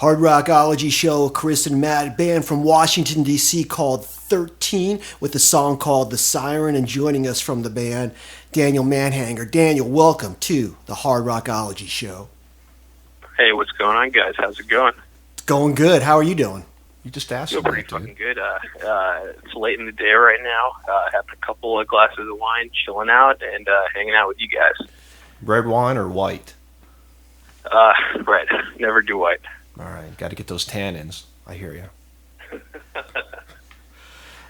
Hard Rockology Show, Chris and Matt, band from Washington D.C. called 13 with a song called The Siren, and joining us from the band, Daniel Mahanger. Daniel, welcome to the Hard Rockology Show. Hey, what's going on, guys? How's it going? It's going good. How are you doing? You just asked Feel me, pretty dude. fucking good. It's late in the day right now. Having a couple of glasses of wine, chilling out, and hanging out with you guys. Red wine or white? Red. Never do white. All right, got to get those tannins. I hear you.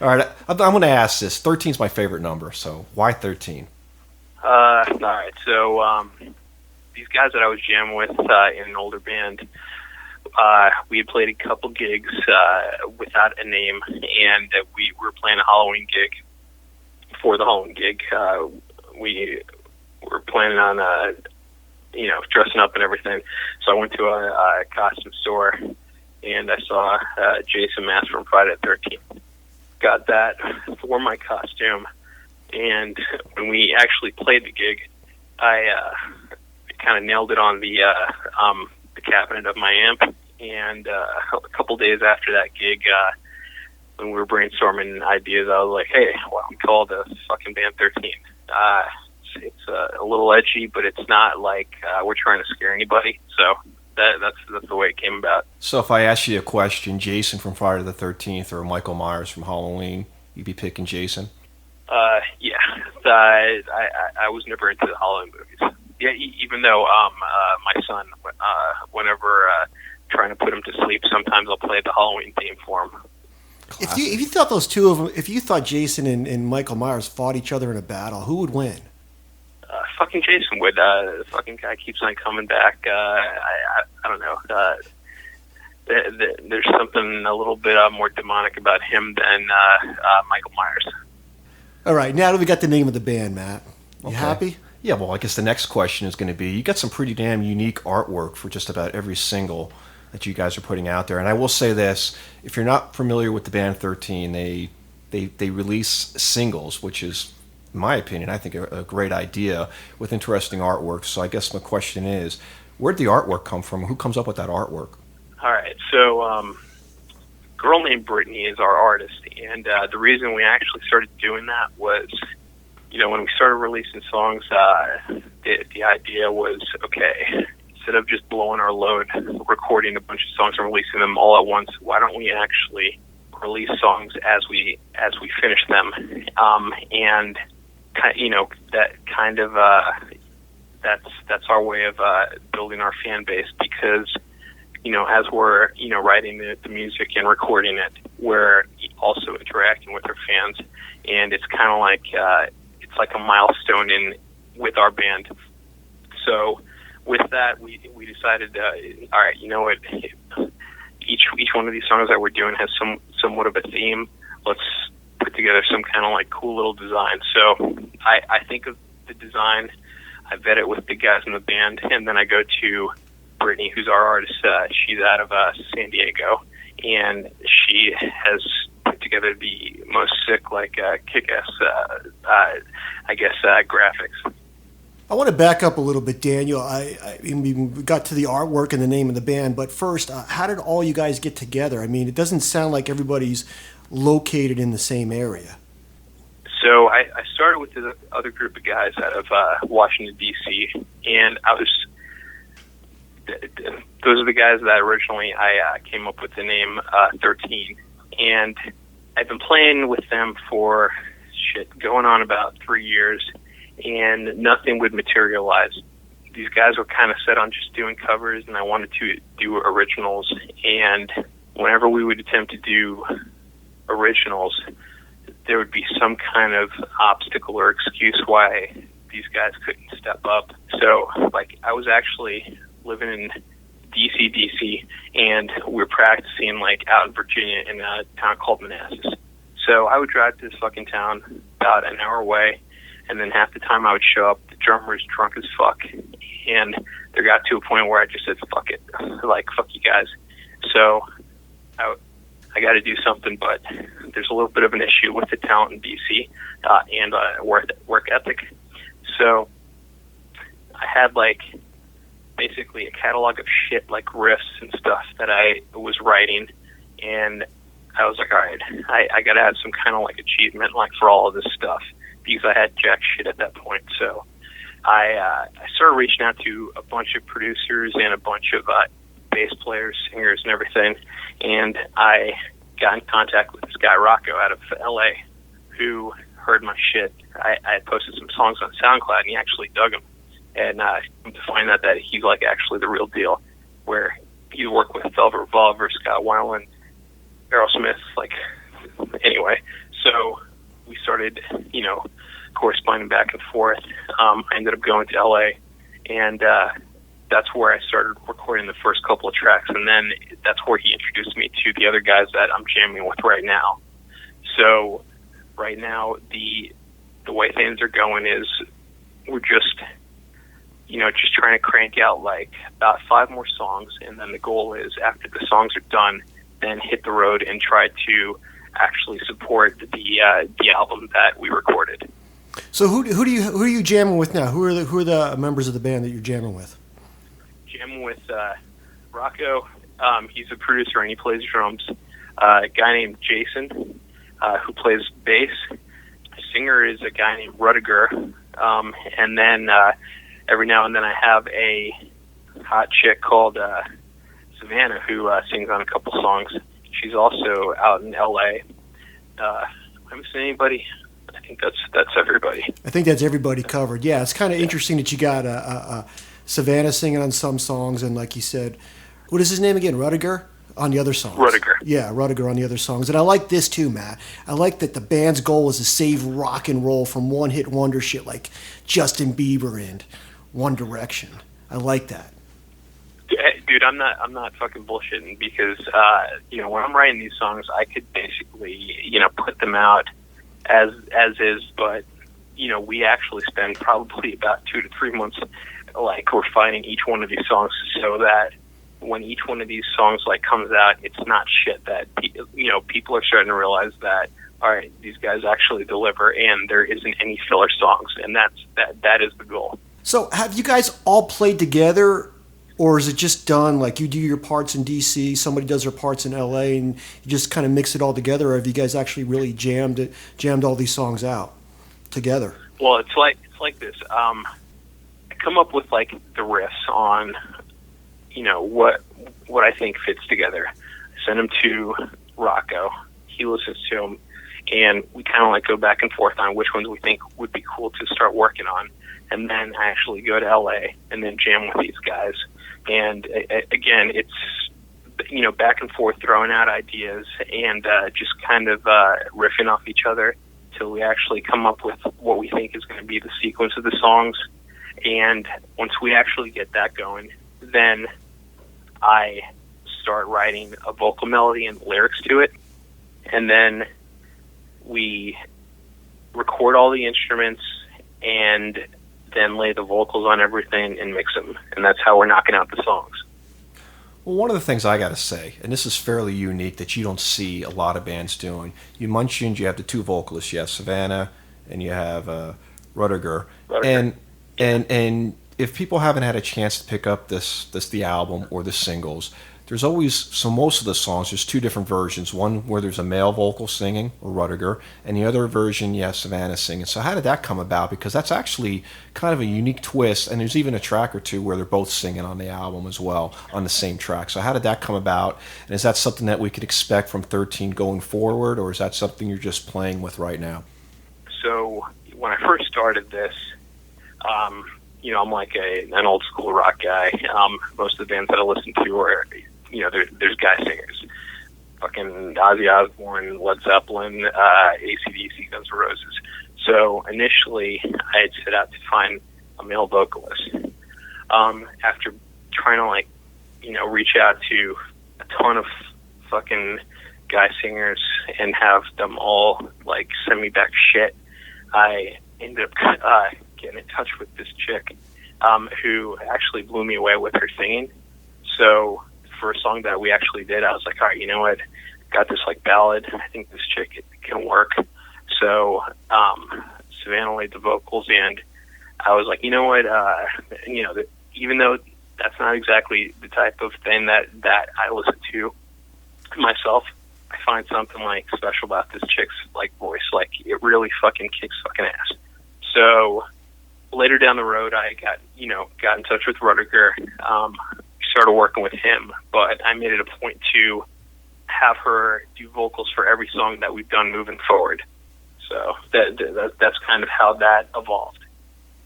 All right, I'm going to ask this. 13 is my favorite number, so why 13? All right, so these guys that I was jamming with in an older band, we had played a couple gigs without a name, and we were playing a Halloween gig. For the Halloween gig, we were planning on dressing up and everything. So I went to a costume store, and I saw Jason Mask from Friday the 13th. Got that for my costume, and when we actually played the gig, I kind of nailed it on the cabinet of my amp. And a couple days after that gig, when we were brainstorming ideas, I was like, "Hey, why don't we call the fucking band 13?" It's a little edgy, but it's not like we're trying to scare anybody. So that's the way it came about. So if I ask you a question, Jason from Friday the 13th or Michael Myers from Halloween, you'd be picking Jason? Yeah. I was never into the Halloween movies. Yeah, even though my son, whenever trying to put him to sleep, sometimes I'll play the Halloween theme for him. If you thought those two of them, if you thought Jason and Michael Myers fought each other in a battle, who would win? Fucking Jason would. The fucking guy keeps on coming back. I don't know. There's something a little bit more demonic about him than Michael Myers. All right, now that we got the name of the band, Matt, you Okay. happy? Yeah, well, I guess the next question is going to be, you got some pretty damn unique artwork for just about every single that you guys are putting out there. And I will say this, if you're not familiar with the band 13, they release singles, which is, in my opinion, I think a great idea with interesting artwork. So I guess my question is, where'd the artwork come from? Who comes up with that artwork? All right, so a girl named Brittany is our artist, and the reason we actually started doing that was, when we started releasing songs, the idea was, okay, instead of just blowing our load, recording a bunch of songs and releasing them all at once, why don't we actually release songs as we finish them? And that kind of that's our way of building our fan base, because as we're writing the music and recording it, we're also interacting with our fans, and it's kind of like it's like a milestone with our band. So with that, we decided, all right, you know what? Each one of these songs that we're doing has somewhat of a theme. Let's put together some kind of like cool little design. So I think of the design, I vet it with the guys in the band, and then I go to Brittany, who's our artist. She's out of San Diego, and she has put together the most sick, kick-ass, graphics. I want to back up a little bit, Daniel. I mean, we got to the artwork and the name of the band, but first, how did all you guys get together? I mean, it doesn't sound like everybody's located in the same area. So I started with the other group of guys out of Washington, D.C., and those are the guys that originally I came up with the name 13, and I've been playing with them for going on about 3 years, and nothing would materialize. These guys were kind of set on just doing covers, and I wanted to do originals, and whenever we would attempt to do originals, there would be some kind of obstacle or excuse why these guys couldn't step up. So, I was actually living in D.C., and we were practicing, out in Virginia in a town called Manassas. So I would drive to this fucking town about an hour away, and then half the time I would show up, the drummer's drunk as fuck, and there got to a point where I just said, fuck it, fuck you guys. So I got to do something, but there's a little bit of an issue with the talent in D.C. And work ethic. So I had basically a catalog of shit like riffs and stuff that I was writing, and I was like, all right, I got to have some kind of like achievement like for all of this stuff because I had jack shit at that point. So I started reaching out to a bunch of producers and a bunch of bass players, singers, and everything, and I got in contact with this guy Rocco out of LA who heard my shit. I had posted some songs on SoundCloud, and he actually dug them. And to find out that he's like actually the real deal, where he worked with Velvet Revolver, Scott Weiland, Aerosmith, like, anyway. So we started, corresponding back and forth. I ended up going to LA, and that's where I started recording the first couple of tracks, and then that's where he introduced me to the other guys that I'm jamming with right now. So right now, the way things are going is we're just trying to crank out like about 5 more songs, and then the goal is after the songs are done, then hit the road and try to actually support the album that we recorded. So who are you jamming with now? Who are the members of the band that you're jamming with? Jamming with Rocco. He's a producer and he plays drums. A guy named Jason, who plays bass. The singer is a guy named Rudiger. And then every now and then I have a hot chick called Savannah who sings on a couple songs. She's also out in L.A. Haven't seen anybody. I think that's everybody. I think that's everybody covered. Yeah, it's kind of interesting that you got Savannah singing on some songs, and like you said, what is his name again? Rudiger on the other songs. Rudiger. Yeah, Rudiger on the other songs. And I like this too, Matt. I like that the band's goal is to save rock and roll from one-hit wonder shit like Justin Bieber and One Direction. I like that. Dude, I'm not fucking bullshitting because when I'm writing these songs, I could basically put them out as is, but we actually spend probably about 2 to 3 months like refining each one of these songs so that when each one of these songs like comes out, it's not shit that people are starting to realize that all right, these guys actually deliver, and there isn't any filler songs, and that is the goal. So have you guys all played together? Or is it just done like you do your parts in D.C., somebody does their parts in L.A., and you just kind of mix it all together? Or have you guys actually really jammed all these songs out together? Well, it's like this. I come up with like the riffs on, what I think fits together. I send them to Rocco. He listens to them, and we kind of like go back and forth on which ones we think would be cool to start working on. And then I actually go to L.A. and then jam with these guys. And again, it's back and forth, throwing out ideas and just kind of riffing off each other till we actually come up with what we think is going to be the sequence of the songs. And once we actually get that going, then I start writing a vocal melody and lyrics to it, and then we record all the instruments and then lay the vocals on everything and mix them, and that's how we're knocking out the songs. Well, one of the things I got to say, and this is fairly unique that you don't see a lot of bands doing, you mentioned you have the 2 vocalists, you have Savannah and you have Rudiger. And if people haven't had a chance to pick up the album or the singles, there's always, most of the songs, there's 2 different versions. One where there's a male vocal singing, or Rudiger, and the other version, you have Savannah singing. So how did that come about? Because that's actually kind of a unique twist, and there's even a track or 2 where they're both singing on the album as well, on the same track. So how did that come about? And is that something that we could expect from 13 going forward, or is that something you're just playing with right now? So when I first started this, I'm like an old school rock guy. Most of the bands that I listen to are, there's guy singers. Fucking Ozzy Osbourne, Led Zeppelin, AC/DC, Guns N' Roses. So initially, I had set out to find a male vocalist. After trying to reach out to a ton of fucking guy singers and have them all send me back shit, I ended up getting in touch with this chick who actually blew me away with her singing. So for a song that we actually did, I was like, all right, you know what? Got this ballad. I think this chick can work. So Savannah laid the vocals, and I was like, you know what? Even though that's not exactly the type of thing that I listen to myself. I find something like special about this chick's like voice. Like it really fucking kicks fucking ass. So later down the road, I got in touch with Rudiger. Started working with him, but I made it a point to have her do vocals for every song that we've done moving forward. So that's kind of how that evolved.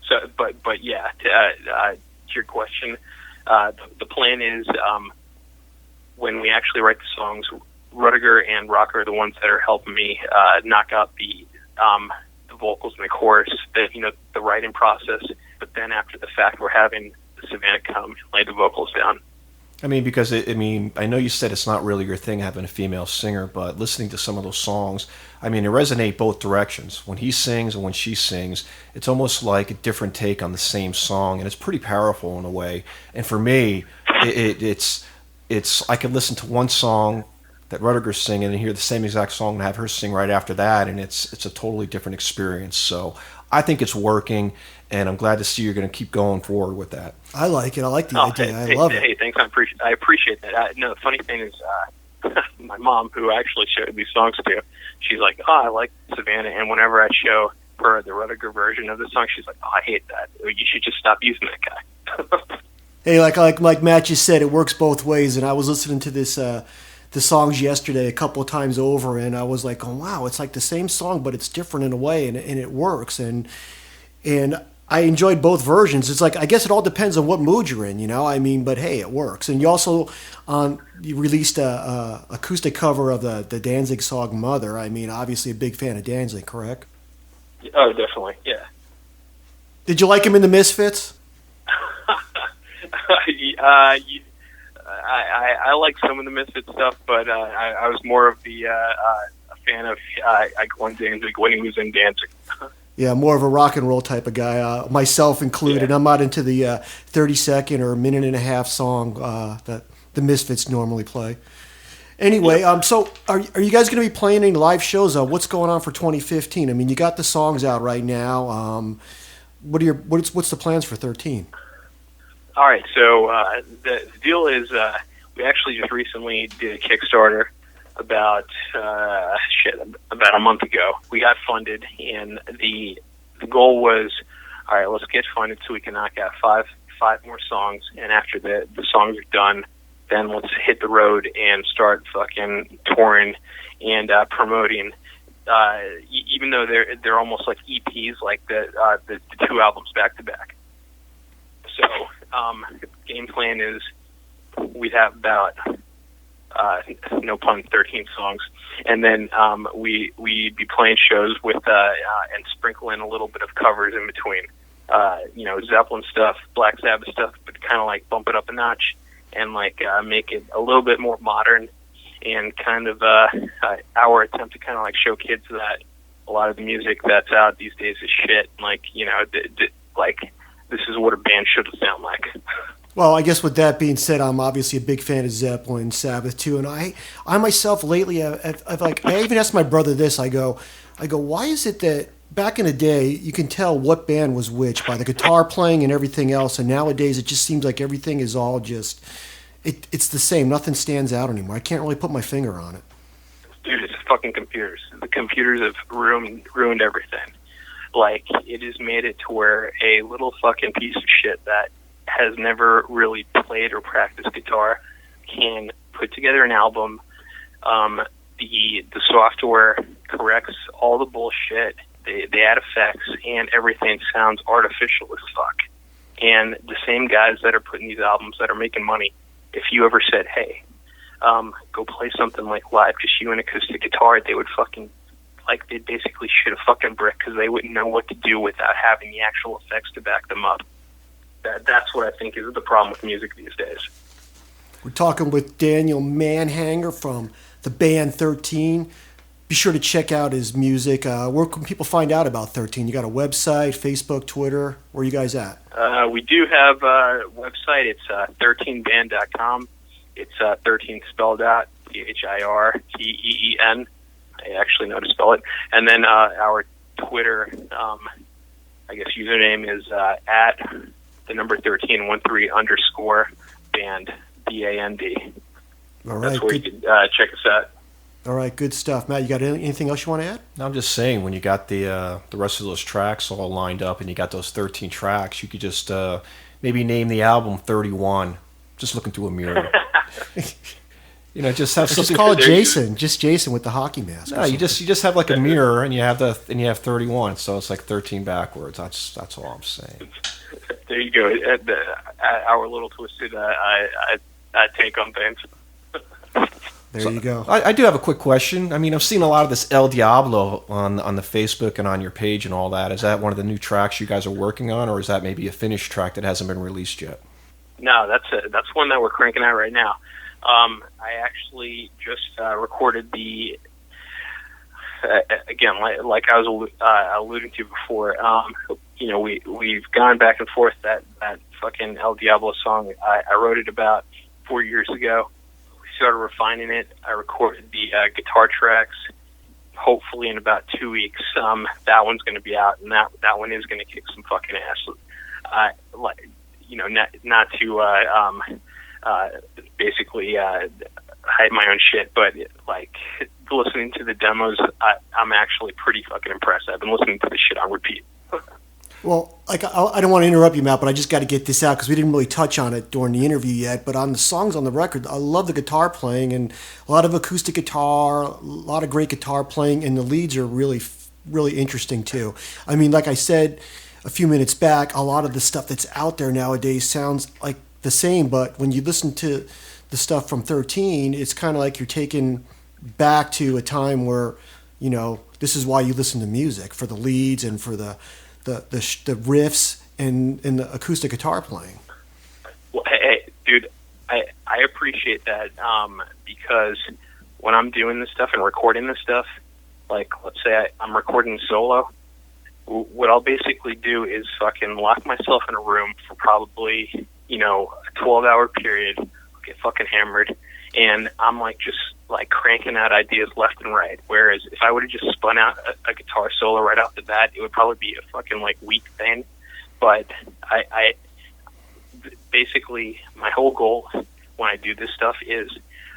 So, but yeah, to your question, the plan is when we actually write the songs, Rudiger and Rocker are the ones that are helping me knock out the vocals and the chorus, the writing process. But then after the fact, we're having Savannah come and lay the vocals down. I mean, because I know you said it's not really your thing having a female singer, but listening to some of those songs, I mean, it resonate both directions. When he sings and when she sings, it's almost like a different take on the same song, and it's pretty powerful in a way. And for me, it's I could listen to one song that Rudiger's singing and hear the same exact song and have her sing right after that, and it's a totally different experience. So I think it's working, and I'm glad to see you're going to keep going forward with that. I like it. I like the idea. I love it. Hey, thanks. I appreciate that. No, the funny thing is, my mom, who I actually showed these songs to, she's like, "Oh, I like Savannah," and whenever I show her the Rudiger version of the song, she's like, "Oh, I hate that. You should just stop using that guy." Hey, like Matt just said, it works both ways, and I was listening to the songs yesterday a couple of times over, and I was like, oh wow, it's like the same song, but it's different in a way, and it works, and I enjoyed both versions. It's like, I guess it all depends on what mood you're in, I mean, but hey, it works. And you also you released a acoustic cover of the Danzig song Mother. I mean, obviously a big fan of Danzig, correct? Oh, definitely, yeah. Did you like him in the Misfits? I like some of the Misfits stuff, but I was more of a fan of Glenn Danzig when he was in Danzig. Yeah, more of a rock and roll type of guy, myself included. Yeah. I'm not into the 30-second or minute and a half song that the Misfits normally play. Anyway, so are you guys going to be playing any live shows? What's going on for 2015? I mean, you got the songs out right now. What's the plans for 13? All right, so the deal is we actually just recently did a Kickstarter about a month ago. We got funded, and the goal was, all right, let's get funded so we can knock out five more songs, and after the songs are done, then let's hit the road and start fucking touring and promoting. Even though they're almost like EPs, like the two albums back to back. So game plan is we'd have about no pun 13 songs, and then we'd be playing shows with and sprinkle in a little bit of covers in between, Zeppelin stuff, Black Sabbath stuff, but kind of like bump it up a notch and like make it a little bit more modern, and kind of our attempt to kind of like show kids that a lot of the music that's out these days is shit. Like like this is what a band should sound like. Well, I guess with that being said, I'm obviously a big fan of Zeppelin and Sabbath too, and I myself lately, I've like, I even asked my brother this. I go, why is it that back in the day you can tell what band was which by the guitar playing and everything else, and nowadays it just seems like everything is all just, it's the same. Nothing stands out anymore. I can't really put my finger on it. Dude, it's fucking computers. The computers have ruined everything. Like, it has made it to where a little fucking piece of shit that has never really played or practiced guitar can put together an album. The software corrects all the bullshit. They add effects, and everything sounds artificial as fuck. And the same guys that are putting these albums that are making money, if you ever said, hey, go play something like live, just you and acoustic guitar, they would fucking, like, they'd basically shoot a fucking brick because they wouldn't know what to do without having the actual effects to back them up. That's what I think is the problem with music these days. We're talking with Daniel Mahanger from the band 13. Be sure to check out his music. Where can people find out about 13? You got a website, Facebook, Twitter? Where are you guys at? We do have a website. It's 13band.com. It's 13 spelled out, THIRTEEN. I actually know to spell it. And then our Twitter, I guess username is at the number 13, 13 _ band, BAND. All right, that's where good. you can check us out. All right, good stuff, Matt. You got anything else you want to add? No, I'm just saying, when you got the rest of those tracks all lined up, and you got those 13 tracks, you could just maybe name the album 31. Just look into a mirror. Just have something. Just call it Jason. Just Jason with the hockey mask. No, you just have like a mirror, and you have 31. So it's like 13 backwards. That's all I'm saying. There you go. Our little twisted take on things. There you go. I do have a quick question. I mean, I've seen a lot of this El Diablo on the Facebook and on your page and all that. Is that one of the new tracks you guys are working on, or is that maybe a finished track that hasn't been released yet? No, that's one that we're cranking out right now. I actually just recorded the again, like I was alluding to before. We've gone back and forth that fucking El Diablo song. I wrote it about 4 years ago. We started refining it. I recorded the guitar tracks. Hopefully in about 2 weeks, that one's going to be out, and that one is going to kick some fucking ass. Not to basically hype my own shit, but like listening to the demos, I'm actually pretty fucking impressed. I've been listening to this shit on repeat. Well, I don't want to interrupt you, Matt, but I just got to get this out because we didn't really touch on it during the interview yet. But on the songs on the record, I love the guitar playing and a lot of acoustic guitar, a lot of great guitar playing, and the leads are really, really interesting too. I mean, like I said a few minutes back, a lot of the stuff that's out there nowadays sounds like the same, but when you listen to the stuff from 13, it's kind of like you're taken back to a time where, this is why you listen to music, for the leads and for the riffs and the acoustic guitar playing. Well, hey, dude, I appreciate that because when I'm doing this stuff and recording this stuff, like let's say I'm recording solo, what I'll basically do is fucking lock myself in a room for probably, a 12-hour period, get fucking hammered, and I'm like just like cranking out ideas left and right. Whereas if I would have just spun out a guitar solo right off the bat, it would probably be a fucking like weak thing. But I basically, my whole goal when I do this stuff is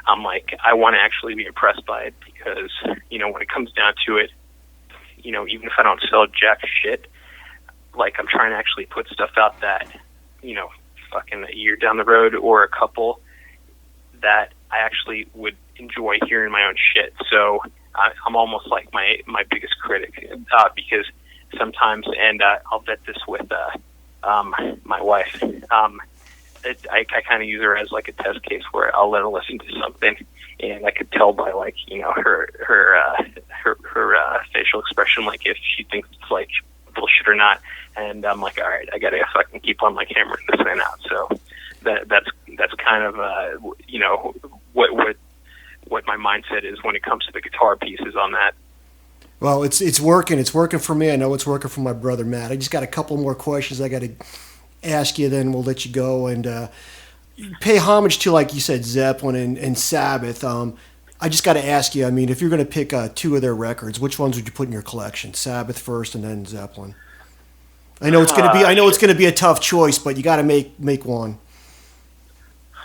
I'm like, I want to actually be impressed by it because, when it comes down to it, even if I don't sell jack shit, like I'm trying to actually put stuff out that, fucking a year down the road or a couple that I actually would enjoy hearing my own shit. So I'm almost like my biggest critic because sometimes, and I'll vet this with my wife, I kind of use her as like a test case where I'll let her listen to something and I could tell by like, her facial expression, like if she thinks it's like bullshit or not. And I'm like, all right, I gotta fucking keep on like hammering this thing out. So that's kind of what my mindset is when it comes to the guitar pieces on that. Well, it's working. It's working for me. I know it's working for my brother Matt. I just got a couple more questions I got to ask you, then we'll let you go and pay homage to, like you said, Zeppelin and Sabbath. I just got to ask you. I mean, if you're going to pick two of their records, which ones would you put in your collection? Sabbath first, and then Zeppelin. I know it's going to be a tough choice, but you got to make one.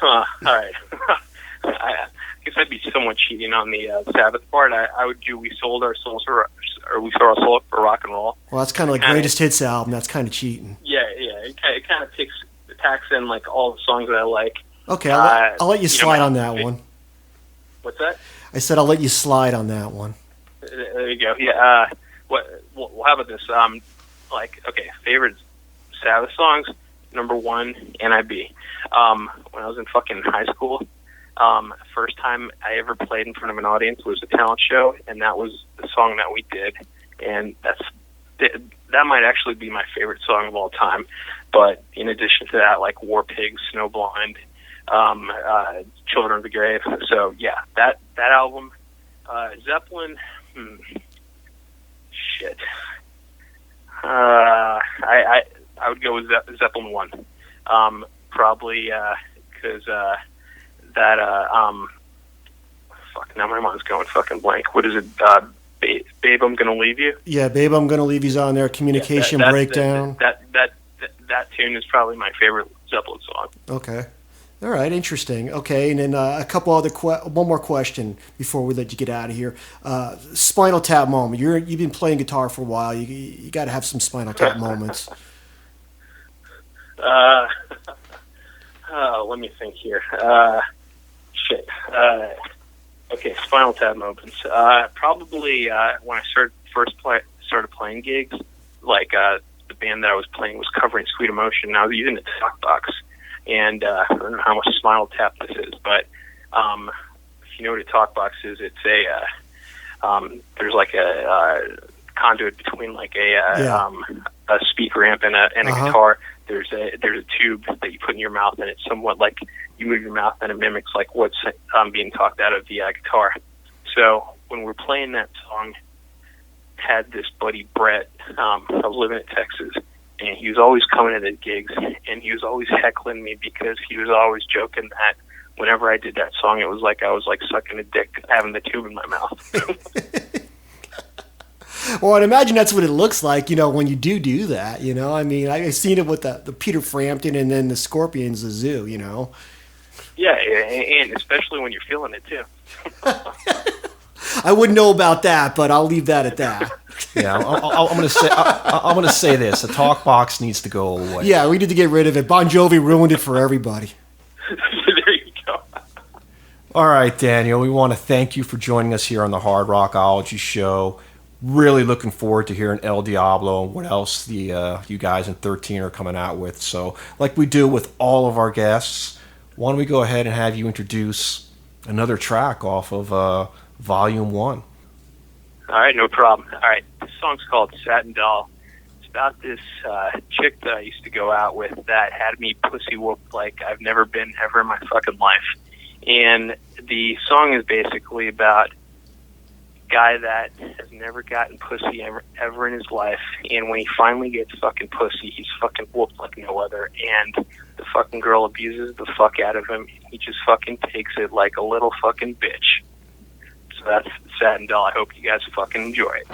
All right. I guess I'd be somewhat cheating on the Sabbath part. I would do We Sold Our Souls for Rock and Roll. Well, that's kind of like Greatest Hits album. That's kind of cheating. Yeah. It kind of packs in like all the songs that I like. Okay, I'll let you slide on that one. What's that? I said I'll let you slide on that one. There you go. Yeah. How about this? Favorite Sabbath songs. Number 1, NIB. When I was in fucking high school, first time I ever played in front of an audience was a talent show, and that was the song that we did. And that might actually be my favorite song of all time. But in addition to that, like War Pigs, Snowblind, Children of the Grave. So yeah, that album. Zeppelin. Shit. I would go with Zeppelin 1. Probably because fuck, now my mind's going fucking blank. What is it? Babe, I'm Gonna Leave You? Yeah, Babe, I'm Gonna Leave You's on there. Communication Breakdown. That that tune is probably my favorite Zeppelin song. Okay. All right, interesting. Okay, and then a couple other one more question before we let you get out of here. Spinal Tap moment. You've been playing guitar for a while. You got to have some Spinal Tap moments. Let me think here. Shit. Okay, Spinal Tap moments. Probably when I started playing gigs, like the band that I was playing was covering Sweet Emotion, and I was using the talk box. And I don't know how much Spinal Tap this is, but if you know what a talk box is, it's there's like a conduit between like a speaker amp and a guitar. There's a tube that you put in your mouth, and it's somewhat like you move your mouth, and it mimics like what's being talked out of the guitar. So when we're playing that song, had this buddy Brett. I was living in Texas. And he was always coming to the gigs, and he was always heckling me because he was always joking that whenever I did that song, it was like I was like sucking a dick having the tube in my mouth. Well, I'd imagine that's what it looks like, when you do that, I mean, I've seen it with the Peter Frampton and then the Scorpions, the Zoo, Yeah, and especially when you're feeling it, too. I wouldn't know about that, but I'll leave that at that. Yeah, I'm gonna say this: the talk box needs to go away. Yeah, we need to get rid of it. Bon Jovi ruined it for everybody. There you go. All right, Daniel, we want to thank you for joining us here on the Hard Rockology Show. Really looking forward to hearing El Diablo and what else you guys in 13 are coming out with. So, like we do with all of our guests, why don't we go ahead and have you introduce another track off of Volume 1? All right, no problem. All right, this song's called Satin Doll. It's about this chick that I used to go out with that had me pussy whooped like I've never been ever in my fucking life. And the song is basically about a guy that has never gotten pussy ever in his life, and when he finally gets fucking pussy, he's fucking whooped like no other, and the fucking girl abuses the fuck out of him. He just fucking takes it like a little fucking bitch. So that's Satin Doll. I hope you guys fucking enjoy it.